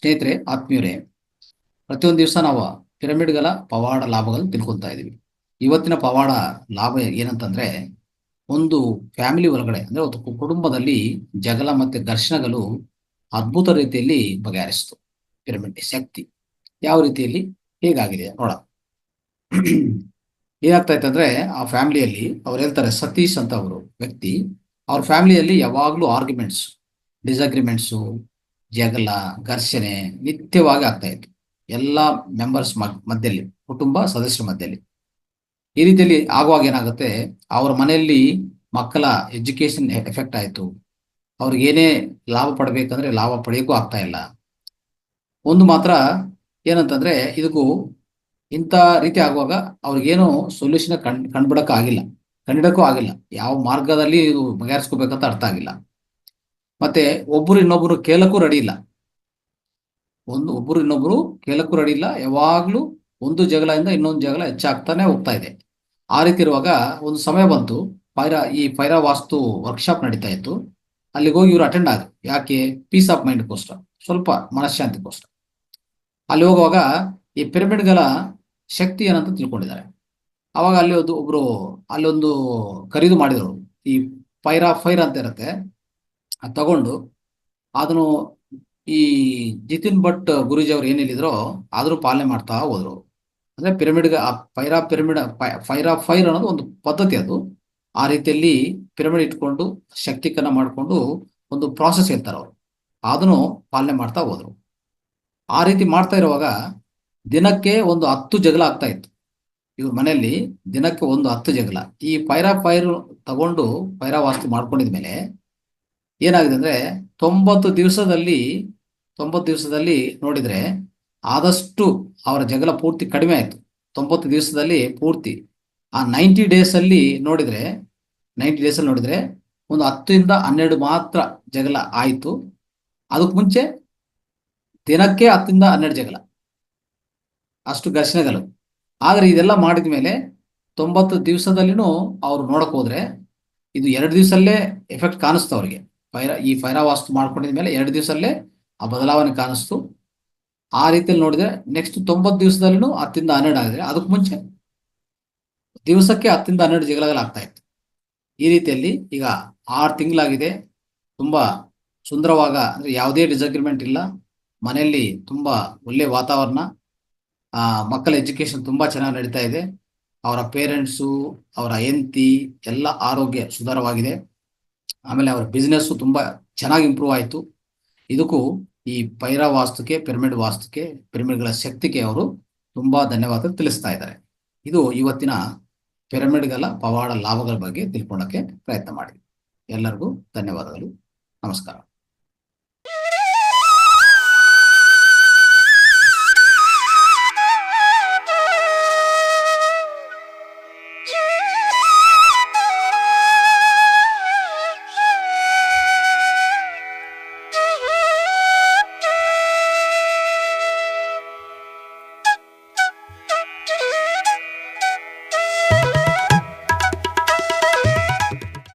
ಸ್ನೇಹಿತರೆ, ಆತ್ಮೀಯರೇ, ಪ್ರತಿಯೊಂದು ದಿವಸ ನಾವು ಪಿರಮಿಡ್ಗಳ ಪವಾಡ ಲಾಭಗಳನ್ನು ತಿಳ್ಕೊತಾ ಇದೀವಿ. ಇವತ್ತಿನ ಪವಾಡ ಲಾಭ ಏನಂತಂದ್ರೆ, ಒಂದು ಫ್ಯಾಮಿಲಿ ಒಳಗಡೆ ಅಂದ್ರೆ ಒಂದು ಕುಟುಂಬದಲ್ಲಿ ಜಗಳ ಮತ್ತೆ ಘರ್ಷಣೆಗಳು ಅದ್ಭುತ ರೀತಿಯಲ್ಲಿ ಬಗೆಹರಿಸ್ತು. ಪಿರಮಿಡ್ ಶಕ್ತಿ ಯಾವ ರೀತಿಯಲ್ಲಿ ಹೇಗಾಗಿದೆ ನೋಡ. ಏನಾಗ್ತಾ ಇತ್ತಂದ್ರೆ, ಆ ಫ್ಯಾಮಿಲಿಯಲ್ಲಿ ಅವ್ರು ಹೇಳ್ತಾರೆ, ಸತೀಶ್ ಅಂತ ಅವರು ವ್ಯಕ್ತಿ, ಅವ್ರ ಫ್ಯಾಮಿಲಿಯಲ್ಲಿ ಯಾವಾಗ್ಲೂ ಆರ್ಗ್ಯುಮೆಂಟ್ಸ್, ಡಿಸಗ್ರಿಮೆಂಟ್ಸು, ಜಗಳ, ಘರ್ಷಣೆ ನಿತ್ಯವಾಗಿ ಆಗ್ತಾ ಇತ್ತು. ಎಲ್ಲ ಮೆಂಬರ್ಸ್ ಮಧ್ಯದಲ್ಲಿ, ಕುಟುಂಬ ಸದಸ್ಯರ ಮಧ್ಯದಲ್ಲಿ. ಈ ರೀತಿಯಲ್ಲಿ ಆಗುವಾಗ ಏನಾಗುತ್ತೆ, ಅವ್ರ ಮನೆಯಲ್ಲಿ ಮಕ್ಕಳ ಎಜುಕೇಶನ್ ಎಫೆಕ್ಟ್ ಆಯಿತು. ಅವ್ರಿಗೆ ಏನೇ ಲಾಭ ಪಡಬೇಕಂದ್ರೆ ಲಾಭ ಪಡೆಯೋಕ್ಕೂ ಆಗ್ತಾ ಇಲ್ಲ. ಒಂದು ಮಾತ್ರ ಏನಂತಂದ್ರೆ, ಇದಕ್ಕೂ ಇಂಥ ರೀತಿ ಆಗುವಾಗ ಅವ್ರಿಗೇನು ಸೊಲ್ಯೂಷನ್ ಕಂಡುಬಿಡಕ್ಕೂ ಆಗಿಲ್ಲ. ಯಾವ ಮಾರ್ಗದಲ್ಲಿ ಇದು ಬಗೆಹರಿಸ್ಕೋಬೇಕಂತ ಅರ್ಥ ಆಗಿಲ್ಲ. ಮತ್ತೆ ಒಬ್ಬರು ಇನ್ನೊಬ್ಬರು ಕೇಳಕ್ಕೂ ರೆಡಿ ಇಲ್ಲ. ಒಬ್ಬರು ಇನ್ನೊಬ್ಬರು ಕೇಳಕ್ಕೂ ರೆಡಿ ಇಲ್ಲ. ಯಾವಾಗ್ಲೂ ಒಂದು ಜಗಳದಿಂದ ಇನ್ನೊಂದು ಜಗಳ ಹೆಚ್ಚಾಗ್ತಾನೆ ಹೋಗ್ತಾ ಇದೆ. ಆ ರೀತಿ ಇರುವಾಗ ಒಂದು ಸಮಯ ಬಂತು, ಈ ಪೈರಾ ವಾಸ್ತು ವರ್ಕ್ಶಾಪ್ ನಡೀತಾ ಇತ್ತು. ಅಲ್ಲಿಗೆ ಹೋಗಿ ಇವರು ಅಟೆಂಡ್ ಆದ್ರು. ಯಾಕೆ? ಪೀಸ್ ಆಫ್ ಮೈಂಡ್ಗೋಸ್ಕರ, ಸ್ವಲ್ಪ ಮನಃಶಾಂತಿಗೋಸ್ಕರ. ಅಲ್ಲಿ ಹೋಗುವಾಗ ಈ ಪಿರಮಿಡ್ಗಳ ಶಕ್ತಿ ಏನಂತ ತಿಳ್ಕೊಂಡಿದ್ದಾರೆ. ಅವಾಗ ಅಲ್ಲೊಂದು ಖರೀದು ಮಾಡಿದರು. ಈ ಫೈರ್ ಅಂತ ಇರುತ್ತೆ, ಅದು ತಗೊಂಡು ಅದನ್ನು ಈ ಜಿತಿನ್ ಭಟ್ ಗುರೂಜಿ ಅವ್ರು ಏನ್ ಹೇಳಿದ್ರೋ ಆದ್ರೂ ಪಾಲನೆ ಮಾಡ್ತಾ ಹೋದ್ರು. ಅಂದ್ರೆ ಪಿರಮಿಡ್ಗೆ ಫೈರ್ ಅನ್ನೋದು ಒಂದು ಪದ್ಧತಿ. ಅದು ಆ ರೀತಿಯಲ್ಲಿ ಪಿರಮಿಡ್ ಇಟ್ಕೊಂಡು ಶಕ್ತಿಕರಣ ಮಾಡಿಕೊಂಡು ಒಂದು ಪ್ರಾಸೆಸ್ ಹೇಳ್ತಾರೆ ಅವರು. ಅದನ್ನು ಪಾಲನೆ ಮಾಡ್ತಾ ಹೋದ್ರು. ಆ ರೀತಿ ಮಾಡ್ತಾ ಇರುವಾಗ ದಿನಕ್ಕೆ ಒಂದು 10 ಜಗಳ ಆಗ್ತಾ ಇತ್ತು ಇವ್ರ ಮನೆಯಲ್ಲಿ. ದಿನಕ್ಕೆ ಒಂದು 10 ಜಗಳ. ಈ ಫೈರ್ ತಗೊಂಡು ಪೈರಾ ವಾಸ್ತು ಮಾಡ್ಕೊಂಡಿದ್ಮೇಲೆ ಏನಾಗಿದೆ ಅಂದ್ರೆ, 90 ದಿವಸದಲ್ಲಿ ನೋಡಿದ್ರೆ ಆದಷ್ಟು ಅವರ ಜಗಳ ಪೂರ್ತಿ ಕಡಿಮೆ ಆಯ್ತು. 90 ದಿವಸದಲ್ಲಿ ಪೂರ್ತಿ. ಆ 90 ಡೇಸಲ್ಲಿ ನೋಡಿದ್ರೆ ಒಂದು 10 ಇಂದ 12 ಮಾತ್ರ ಜಗಳ ಆಯಿತು. ಅದಕ್ಕೆ ಮುಂಚೆ ದಿನಕ್ಕೆ 10 ಇಂದ 12 ಜಗಳ, ಅಷ್ಟು ಘರ್ಷಣೆಗಳು. ಆದ್ರೆ ಇದೆಲ್ಲ ಮಾಡಿದ ಮೇಲೆ 90 ದಿವಸದಲ್ಲಿನೂ ಅವ್ರು ನೋಡಕ್ ಹೋದ್ರೆ ಇದು 2 ದಿವಸಲ್ಲೇ ಎಫೆಕ್ಟ್ ಕಾಣಿಸ್ತು ಅವ್ರಿಗೆ. ಈ ಪೈರಾ ವಾಸ್ತು ಮಾಡ್ಕೊಂಡಿದ ಮೇಲೆ 2 ದಿವಸಲ್ಲೇ ಆ ಬದಲಾವಣೆ ಕಾಣಿಸ್ತು. ಆ ರೀತಿಯಲ್ಲಿ ನೋಡಿದ್ರೆ ನೆಕ್ಸ್ಟ್ 90 ದಿವಸದಲ್ಲಿನೂ 10 ಇಂದ 12 ಆಗಿದ್ರೆ, ಅದಕ್ಕೆ ಮುಂಚೆ ದಿವಸಕ್ಕೆ 10 ಇಂದ 12 ಜಗಳಾಗ್ತಾ ಇತ್ತು. ಈ ರೀತಿಯಲ್ಲಿ ಈಗ 6 ತಿಂಗಳಾಗಿದೆ. ತುಂಬಾ ಸುಂದರವಾಗ, ಅಂದ್ರೆ ಯಾವುದೇ ಡಿಸಗ್ರಿಮೆಂಟ್ ಇಲ್ಲ. ಮನೆಯಲ್ಲಿ ತುಂಬಾ ಒಳ್ಳೆ ವಾತಾವರಣ. ಮಕ್ಕಳ ಎಜುಕೇಶನ್ ತುಂಬಾ ಚೆನ್ನಾಗಿ ನಡೀತಾ ಇದೆ. ಅವರ ಪೇರೆಂಟ್ಸು, ಅವರ ಹೆಂಡತಿ ಎಲ್ಲ ಆರೋಗ್ಯ ಸುಧಾರವಾಗಿದೆ. ಆಮೇಲೆ ಅವರ ಬಿಸ್ನೆಸ್ಸು ತುಂಬಾ ಚೆನ್ನಾಗಿ ಇಂಪ್ರೂವ್ ಆಯಿತು. ಇದಕ್ಕೂ ಈ ಪೈರಾ ವಾಸ್ತುಕ್ಕೆ, ಪಿರಮಿಡ್ಗಳ ಶಕ್ತಿಗೆ ಅವರು ತುಂಬಾ ಧನ್ಯವಾದ ತಿಳಿಸ್ತಾ ಇದ್ದಾರೆ. ಇದು ಇವತ್ತಿನ ಪಿರಮಿಡ್ಗಳ ಪವಾಡ ಲಾಭಗಳ ಬಗ್ಗೆ ತಿಳ್ಕೊಳ್ಳೋಕೆ ಪ್ರಯತ್ನ ಮಾಡಿ. ಎಲ್ಲರಿಗೂ ಧನ್ಯವಾದಗಳು. ನಮಸ್ಕಾರ.